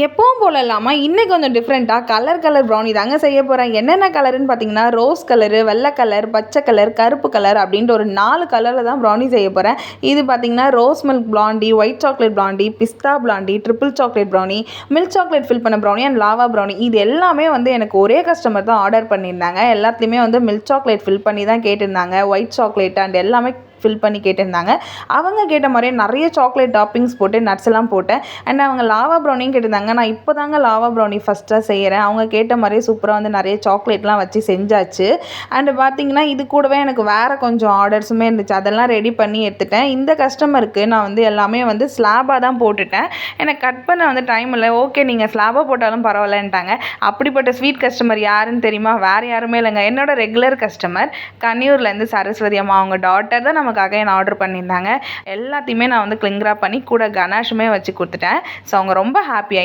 எப்பவும் போல இல்லாமல் இன்றைக்கி கொஞ்சம் டிஃப்ரெண்ட்டாக கலர் ப்ரௌனி தாங்க செய்ய போகிறேன். என்னென்ன கலருன்னு பார்த்தீங்கன்னா, ரோஸ் கலரு, வெள்ளை கலர், பச்சை கலர், கருப்பு கலர் அப்படின்ட்டு ஒரு 4 கலரில் தான் ப்ரௌனி செய்ய போகிறேன். இது பார்த்தீங்கன்னா rose milk blondie, white chocolate blondie, பிஸ்தா blondie, triple chocolate brownie, milk chocolate fill பண்ண ப்ரௌனி அண்ட் லாவா ப்ரௌனி. இது எல்லாமே எனக்கு ஒரே கஸ்டமர் தான் ஆர்டர் பண்ணியிருந்தாங்க. எல்லாத்துலேயுமே மில்க் சாக்லேட் ஃபில் பண்ணி தான் கேட்டிருந்தாங்க. ஒயிட் சாக்லேட் அண்ட் எல்லாமே ஃபில் பண்ணி கேட்டிருந்தாங்க. அவங்க கேட்ட மாதிரியே நிறைய சாக்லேட் டாப்பிங்ஸ் போட்டு நட்ஸ் எல்லாம் போட்டேன். அண்ட் அவங்க லாவா ப்ரௌனியும் கேட்டிருந்தாங்க. நான் இப்போ தாங்க லாவா ப்ரௌனி ஃபஸ்ட்டாக செய்கிறேன். அவங்க கேட்ட மாதிரியே சூப்பராக நிறைய சாக்லேட்லாம் வச்சு செஞ்சாச்சு. அண்டு பார்த்தீங்கன்னா இது கூடவே எனக்கு வேறு கொஞ்சம் ஆர்டர்ஸுமே இருந்துச்சு. அதெல்லாம் ரெடி பண்ணி எடுத்துட்டேன். இந்த கஸ்டமருக்கு நான் எல்லாமே ஸ்லாபாக தான் போட்டுட்டேன். எனக்கு கட் பண்ண டைம் இல்லை. ஓகே, நீங்கள் ஸ்லாபாக போட்டாலும் பரவாயில்லன்ட்டாங்க. அப்படிப்பட்ட ஸ்வீட் கஸ்டமர் யாருன்னு தெரியுமா? வேறு யாருமே இல்லைங்க, என்னோட ரெகுலர் கஸ்டமர் கன்னியூர்லேருந்து சரஸ்வதி அம்மா. அவங்க டாட்டர் தான் நமக்காக என்ன ஆர்டர் பண்ணியிருந்தாங்க. எல்லாத்தையுமே நான் கிளிங் ராப் பண்ணி கூட கனாஷுமே வச்சு கொடுத்துட்டேன். ஸோ அவங்க ரொம்ப ஹாப்பியாக